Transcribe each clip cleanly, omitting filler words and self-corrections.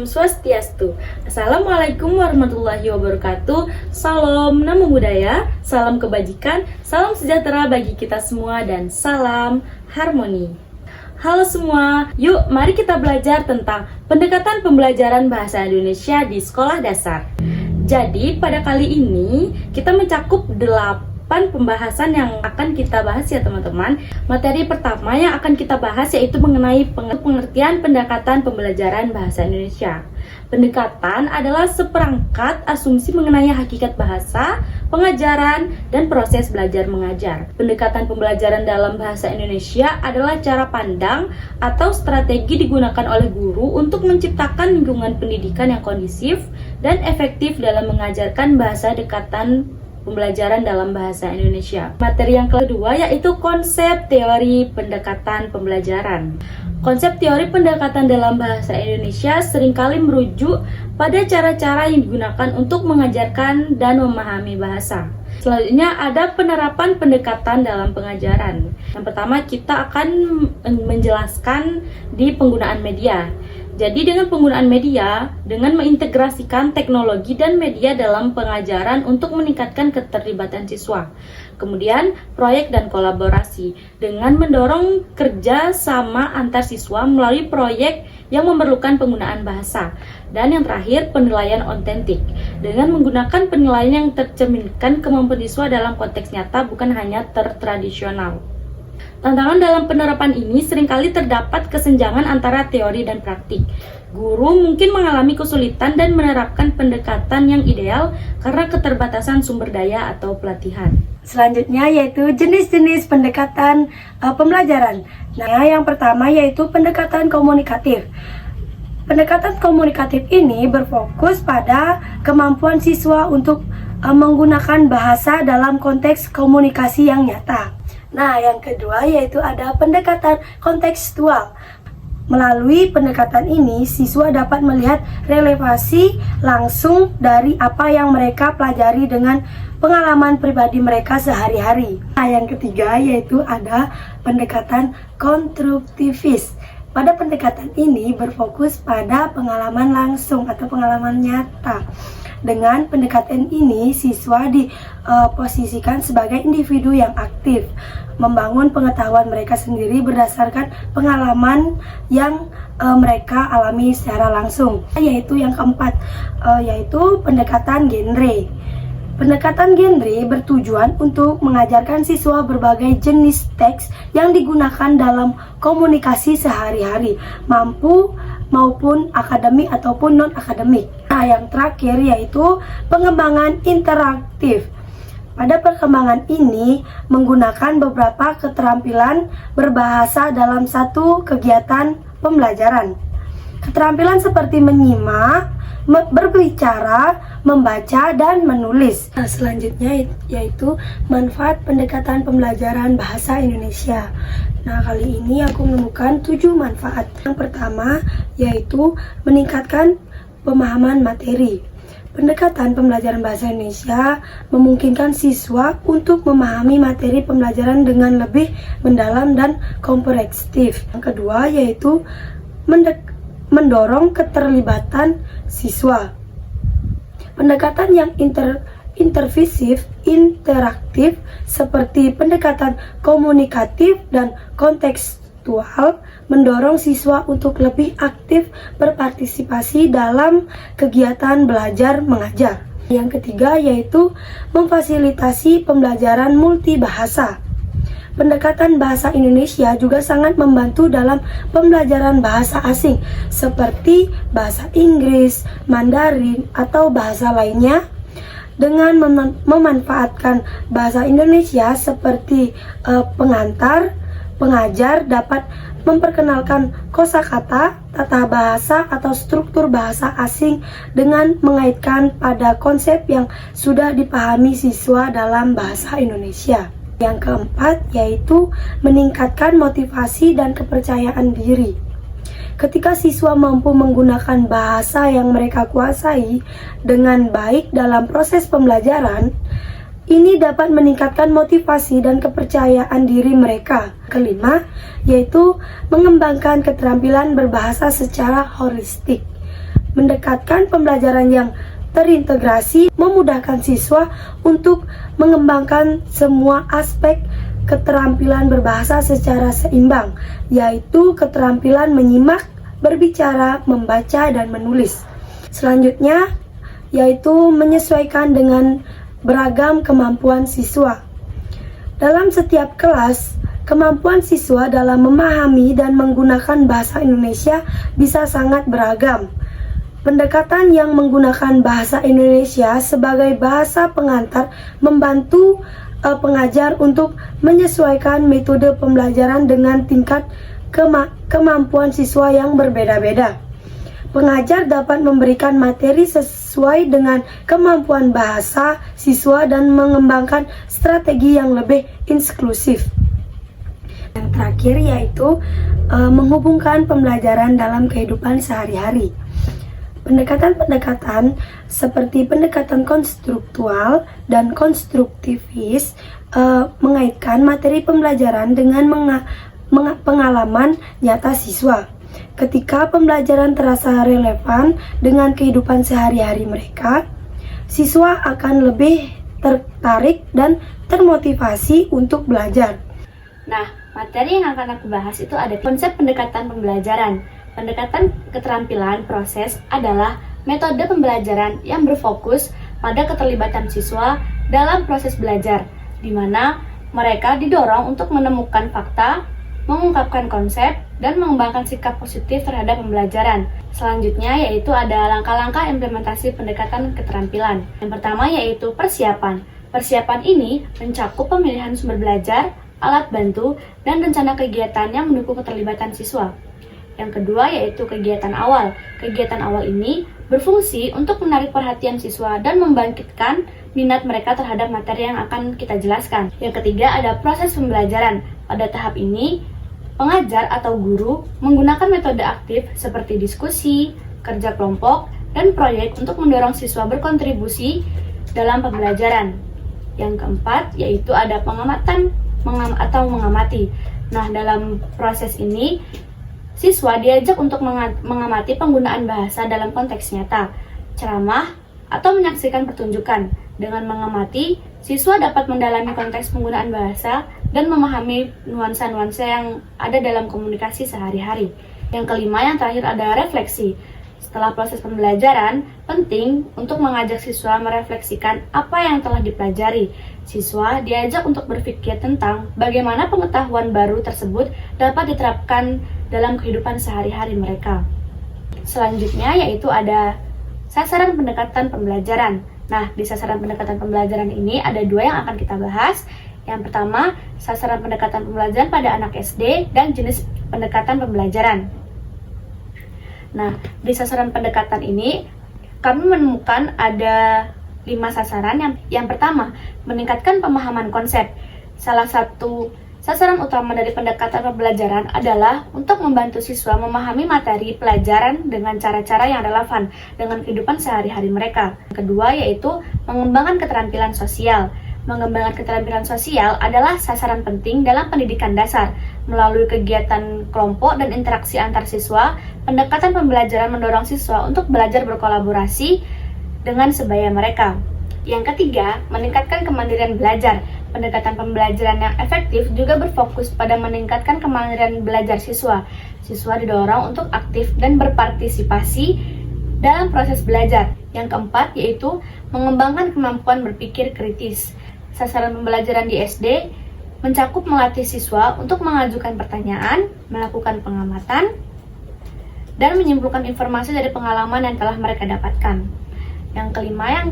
Swastiastu. Assalamualaikum warahmatullahi wabarakatuh. Salam namo buddhaya, salam kebajikan, salam sejahtera bagi kita semua, dan salam harmoni. Halo semua, yuk mari kita belajar tentang pendekatan pembelajaran bahasa Indonesia di sekolah dasar. Jadi pada kali ini kita mencakup 8 pembahasan yang akan kita bahas ya teman-teman. Materi pertama yang akan kita bahas yaitu mengenai pengertian pendekatan pembelajaran bahasa Indonesia. Pendekatan adalah seperangkat asumsi mengenai hakikat bahasa, pengajaran, dan proses belajar mengajar. Pendekatan pembelajaran dalam bahasa Indonesia adalah cara pandang atau strategi digunakan oleh guru untuk menciptakan lingkungan pendidikan yang kondusif dan efektif dalam mengajarkan bahasa dekatan pembelajaran dalam bahasa Indonesia. Materi yang kedua yaitu konsep teori pendekatan pembelajaran. Konsep teori pendekatan dalam bahasa Indonesia seringkali merujuk pada cara-cara yang digunakan untuk mengajarkan dan memahami bahasa. Selanjutnya ada penerapan pendekatan dalam pengajaran. Yang pertama kita akan menjelaskan di penggunaan media. Jadi dengan penggunaan media, dengan mengintegrasikan teknologi dan media dalam pengajaran untuk meningkatkan keterlibatan siswa. Kemudian proyek dan kolaborasi dengan mendorong kerja sama antar siswa melalui proyek yang memerlukan penggunaan bahasa. Dan yang terakhir penilaian otentik dengan menggunakan penilaian yang tercerminkan kemampuan siswa dalam konteks nyata bukan hanya tradisional. Tantangan dalam penerapan ini seringkali terdapat kesenjangan antara teori dan praktik. Guru mungkin mengalami kesulitan dan menerapkan pendekatan yang ideal karena keterbatasan sumber daya atau pelatihan. Selanjutnya yaitu jenis-jenis pendekatan pembelajaran. Nah, yang pertama yaitu pendekatan komunikatif. Pendekatan komunikatif ini berfokus pada kemampuan siswa untuk menggunakan bahasa dalam konteks komunikasi yang nyata. Nah, yang kedua yaitu ada pendekatan kontekstual. Melalui pendekatan ini, siswa dapat melihat relevansi langsung dari apa yang mereka pelajari dengan pengalaman pribadi mereka sehari-hari. Nah, yang ketiga yaitu ada pendekatan konstruktivis. Pada pendekatan ini berfokus pada pengalaman langsung atau pengalaman nyata. Dengan pendekatan ini, siswa diposisikan sebagai individu yang aktif, membangun pengetahuan mereka sendiri berdasarkan pengalaman yang mereka alami secara langsung. Yaitu yang keempat, yaitu pendekatan genre. Pendekatan genre bertujuan untuk mengajarkan siswa berbagai jenis teks yang digunakan dalam komunikasi sehari-hari, mampu maupun akademik ataupun non-akademik. Nah, yang terakhir yaitu pengembangan interaktif. Pada perkembangan ini menggunakan beberapa keterampilan berbahasa dalam satu kegiatan pembelajaran. Keterampilan seperti menyimak, berbicara, membaca, dan menulis. Nah, selanjutnya yaitu manfaat pendekatan pembelajaran bahasa Indonesia. Nah, kali ini aku menemukan 7 manfaat. Yang pertama yaitu meningkatkan pemahaman materi. Pendekatan pembelajaran bahasa Indonesia memungkinkan siswa untuk memahami materi pembelajaran dengan lebih mendalam dan komprehensif. Yang kedua yaitu mendorong keterlibatan siswa. Pendekatan yang interaktif seperti pendekatan komunikatif dan kontekstual mendorong siswa untuk lebih aktif berpartisipasi dalam kegiatan belajar mengajar. Yang ketiga yaitu memfasilitasi pembelajaran multibahasa. Pendekatan bahasa Indonesia juga sangat membantu dalam pembelajaran bahasa asing seperti bahasa Inggris, Mandarin, atau bahasa lainnya dengan memanfaatkan bahasa Indonesia seperti pengantar, pengajar dapat memperkenalkan kosakata, tata bahasa atau struktur bahasa asing dengan mengaitkan pada konsep yang sudah dipahami siswa dalam bahasa Indonesia. Yang keempat yaitu meningkatkan motivasi dan kepercayaan diri. Ketika siswa mampu menggunakan bahasa yang mereka kuasai dengan baik dalam proses pembelajaran, ini dapat meningkatkan motivasi dan kepercayaan diri mereka. Kelima, yaitu mengembangkan keterampilan berbahasa secara holistik. Mendekatkan pembelajaran yang terintegrasi, memudahkan siswa untuk mengembangkan semua aspek keterampilan berbahasa secara seimbang, yaitu keterampilan menyimak, berbicara, membaca, dan menulis. Selanjutnya, yaitu menyesuaikan dengan beragam kemampuan siswa. Dalam setiap kelas, kemampuan siswa dalam memahami dan menggunakan bahasa Indonesia bisa sangat beragam. Pendekatan yang menggunakan bahasa Indonesia sebagai bahasa pengantar membantu pengajar untuk menyesuaikan metode pembelajaran dengan tingkat kemampuan siswa yang berbeda-beda. Pengajar dapat memberikan materi sesuai dengan kemampuan bahasa siswa dan mengembangkan strategi yang lebih inklusif. Yang terakhir yaitu menghubungkan pembelajaran dalam kehidupan sehari-hari. Pendekatan-pendekatan seperti pendekatan konstruktual dan konstruktivis mengaitkan materi pembelajaran dengan pengalaman nyata siswa. Ketika pembelajaran terasa relevan dengan kehidupan sehari-hari mereka, siswa akan lebih tertarik dan termotivasi untuk belajar. Nah, materi yang akan aku bahas itu ada konsep pendekatan pembelajaran. Pendekatan keterampilan proses adalah metode pembelajaran yang berfokus pada keterlibatan siswa dalam proses belajar, di mana mereka didorong untuk menemukan fakta, mengungkapkan konsep, dan mengembangkan sikap positif terhadap pembelajaran. Selanjutnya yaitu ada langkah-langkah implementasi pendekatan keterampilan. Yang pertama yaitu persiapan. Persiapan ini mencakup pemilihan sumber belajar, alat bantu, dan rencana kegiatan yang mendukung keterlibatan siswa. Yang kedua yaitu kegiatan awal. Kegiatan awal ini berfungsi untuk menarik perhatian siswa dan membangkitkan minat mereka terhadap materi yang akan kita jelaskan. Yang ketiga ada proses pembelajaran. Pada tahap ini, pengajar atau guru menggunakan metode aktif seperti diskusi, kerja kelompok, dan proyek untuk mendorong siswa berkontribusi dalam pembelajaran. Yang keempat yaitu ada pengamatan atau mengamati. Nah, dalam proses ini siswa diajak untuk mengamati penggunaan bahasa dalam konteks nyata, ceramah, atau menyaksikan pertunjukan. Dengan mengamati, siswa dapat mendalami konteks penggunaan bahasa dan memahami nuansa-nuansa yang ada dalam komunikasi sehari-hari. Yang kelima, yang terakhir ada refleksi. Setelah proses pembelajaran, penting untuk mengajak siswa merefleksikan apa yang telah dipelajari. Siswa diajak untuk berpikir tentang bagaimana pengetahuan baru tersebut dapat diterapkan dalam kehidupan sehari-hari mereka. Selanjutnya yaitu ada sasaran pendekatan pembelajaran. Nah, di sasaran pendekatan pembelajaran ini ada dua yang akan kita bahas. Yang pertama, sasaran pendekatan pembelajaran pada anak SD dan jenis pendekatan pembelajaran. Nah, di sasaran pendekatan ini kami menemukan ada 5 sasaran. Yang pertama, meningkatkan pemahaman konsep. Salah satu sasaran utama dari pendekatan pembelajaran adalah untuk membantu siswa memahami materi pelajaran dengan cara-cara yang relevan dengan kehidupan sehari-hari mereka. Yang kedua yaitu mengembangkan keterampilan sosial. Mengembangkan keterampilan sosial adalah sasaran penting dalam pendidikan dasar. Melalui kegiatan kelompok dan interaksi antar siswa, pendekatan pembelajaran mendorong siswa untuk belajar berkolaborasi dengan sebaya mereka. Yang ketiga, meningkatkan kemandirian belajar. Pendekatan pembelajaran yang efektif juga berfokus pada meningkatkan kemandirian belajar siswa. Siswa didorong untuk aktif dan berpartisipasi dalam proses belajar. Yang keempat, yaitu mengembangkan kemampuan berpikir kritis. Sasaran pembelajaran di SD mencakup melatih siswa untuk mengajukan pertanyaan, melakukan pengamatan, dan menyimpulkan informasi dari pengalaman yang telah mereka dapatkan. Yang kelima, yang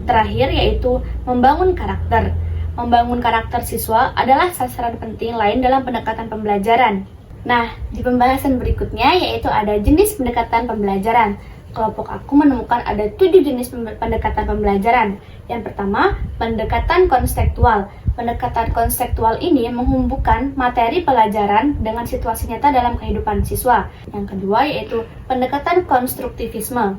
terakhir yaitu membangun karakter. Membangun karakter siswa adalah sasaran penting lain dalam pendekatan pembelajaran. Nah, di pembahasan berikutnya yaitu ada jenis pendekatan pembelajaran. Kelompok aku menemukan ada 7 jenis pendekatan pembelajaran. Yang pertama, pendekatan konstektual. Pendekatan konstektual ini menghubungkan materi pelajaran dengan situasi nyata dalam kehidupan siswa. Yang kedua yaitu pendekatan konstruktivisme.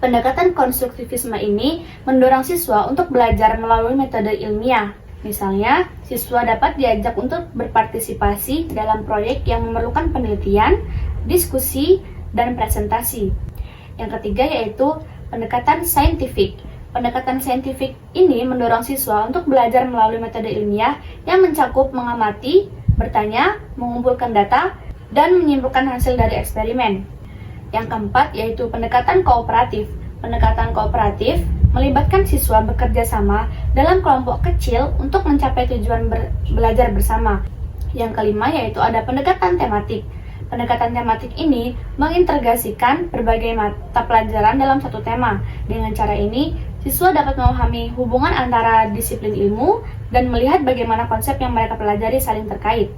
Pendekatan konstruktivisme ini mendorong siswa untuk belajar melalui metode ilmiah. Misalnya, siswa dapat diajak untuk berpartisipasi dalam proyek yang memerlukan penelitian, diskusi, dan presentasi. Yang ketiga yaitu pendekatan saintifik. Pendekatan saintifik ini mendorong siswa untuk belajar melalui metode ilmiah yang mencakup mengamati, bertanya, mengumpulkan data, dan menyimpulkan hasil dari eksperimen. Yang keempat yaitu pendekatan kooperatif. Pendekatan kooperatif melibatkan siswa bekerja sama dalam kelompok kecil untuk mencapai tujuan belajar bersama. Yang kelima yaitu ada pendekatan tematik. Pendekatan tematik ini mengintegrasikan berbagai mata pelajaran dalam satu tema. Dengan cara ini, siswa dapat memahami hubungan antara disiplin ilmu dan melihat bagaimana konsep yang mereka pelajari saling terkait.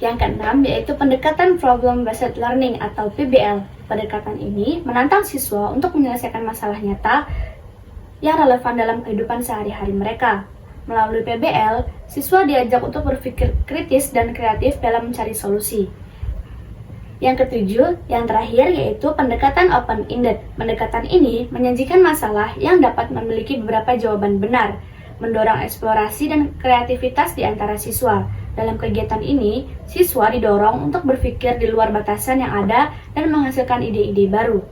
Yang keenam yaitu pendekatan problem based learning atau PBL. Pendekatan ini menantang siswa untuk menyelesaikan masalah nyata yang relevan dalam kehidupan sehari-hari mereka. Melalui PBL, siswa diajak untuk berpikir kritis dan kreatif dalam mencari solusi. Yang ketujuh, yang terakhir yaitu pendekatan open-ended. Pendekatan ini menyajikan masalah yang dapat memiliki beberapa jawaban benar, mendorong eksplorasi dan kreativitas di antara siswa. Dalam kegiatan ini, siswa didorong untuk berpikir di luar batasan yang ada dan menghasilkan ide-ide baru.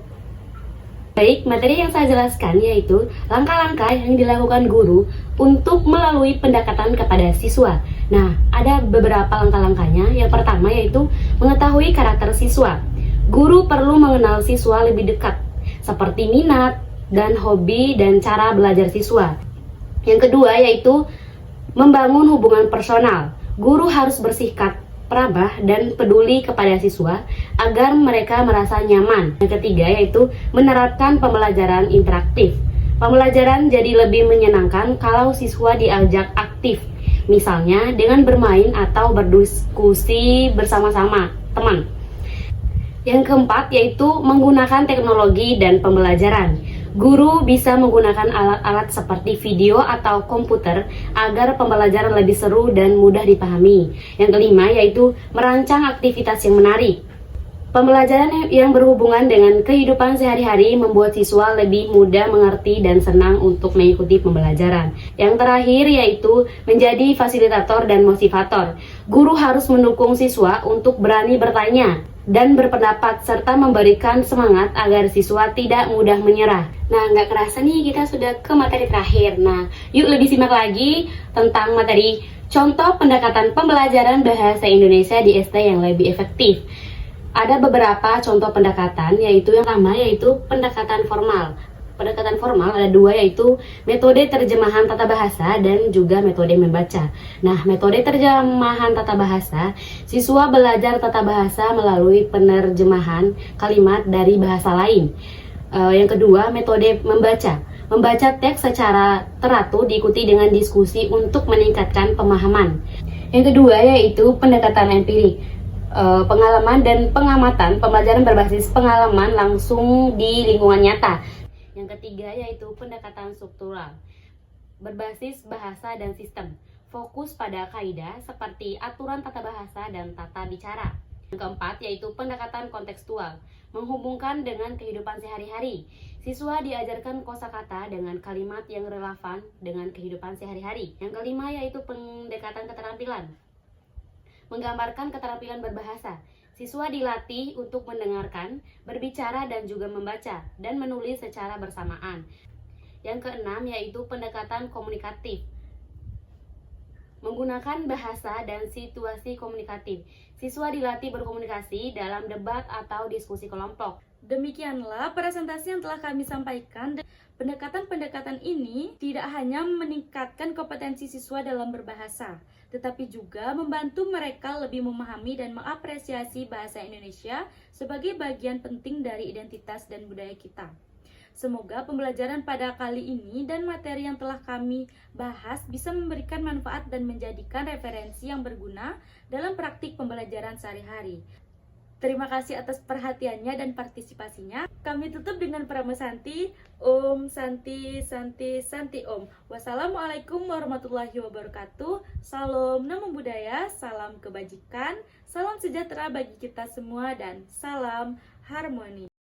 Baik, materi yang saya jelaskan yaitu langkah-langkah yang dilakukan guru untuk melalui pendekatan kepada siswa. Nah, ada beberapa langkah-langkahnya. Yang pertama yaitu mengetahui karakter siswa. Guru perlu mengenal siswa lebih dekat, seperti minat dan hobi dan cara belajar siswa. Yang kedua yaitu membangun hubungan personal. Guru harus bersikap ramah dan peduli kepada siswa agar mereka merasa nyaman. Yang ketiga yaitu menerapkan pembelajaran interaktif. Pembelajaran jadi lebih menyenangkan kalau siswa diajak aktif, misalnya dengan bermain atau berdiskusi bersama-sama teman. Yang keempat yaitu menggunakan teknologi dan pembelajaran. Guru bisa menggunakan alat-alat seperti video atau komputer agar pembelajaran lebih seru dan mudah dipahami. Yang kelima yaitu merancang aktivitas yang menarik. Pembelajaran yang berhubungan dengan kehidupan sehari-hari membuat siswa lebih mudah mengerti dan senang untuk mengikuti pembelajaran. Yang terakhir yaitu menjadi fasilitator dan motivator. Guru harus mendukung siswa untuk berani bertanya dan berpendapat serta memberikan semangat agar siswa tidak mudah menyerah. Nah, nggak kerasa nih kita sudah ke materi terakhir. Nah, yuk lebih simak lagi tentang materi contoh pendekatan pembelajaran bahasa Indonesia di SD yang lebih efektif. Ada beberapa contoh pendekatan, yaitu yang pertama yaitu pendekatan formal. Pendekatan formal ada dua, yaitu metode terjemahan tata bahasa dan juga metode membaca. Nah, metode terjemahan tata bahasa, siswa belajar tata bahasa melalui penerjemahan kalimat dari bahasa lain. Yang kedua, metode membaca. Membaca teks secara teratur diikuti dengan diskusi untuk meningkatkan pemahaman. Yang kedua yaitu pendekatan empirik. Pengalaman dan pengamatan, pembelajaran berbasis pengalaman langsung di lingkungan nyata. Yang ketiga yaitu pendekatan struktural, berbasis bahasa dan sistem, fokus pada kaidah seperti aturan tata bahasa dan tata bicara. Yang keempat yaitu pendekatan kontekstual, menghubungkan dengan kehidupan sehari-hari. Siswa diajarkan kosakata dengan kalimat yang relevan dengan kehidupan sehari-hari. Yang kelima yaitu pendekatan keterampilan, menggambarkan keterampilan berbahasa. Siswa dilatih untuk mendengarkan, berbicara dan juga membaca dan menulis secara bersamaan. Yang keenam yaitu pendekatan komunikatif, menggunakan bahasa dan situasi komunikatif. Siswa dilatih berkomunikasi dalam debat atau diskusi kelompok. Demikianlah presentasi yang telah kami sampaikan. Pendekatan-pendekatan ini tidak hanya meningkatkan kompetensi siswa dalam berbahasa, tetapi juga membantu mereka lebih memahami dan mengapresiasi bahasa Indonesia sebagai bagian penting dari identitas dan budaya kita. Semoga pembelajaran pada kali ini dan materi yang telah kami bahas bisa memberikan manfaat dan menjadikan referensi yang berguna dalam praktik pembelajaran sehari-hari. Terima kasih atas perhatiannya dan partisipasinya. Kami tutup dengan Prama Santi. Om Santi Santi Santi Om. Wassalamualaikum warahmatullahi wabarakatuh. Salam Namo Buddhaya, salam kebajikan, salam sejahtera bagi kita semua dan salam harmoni.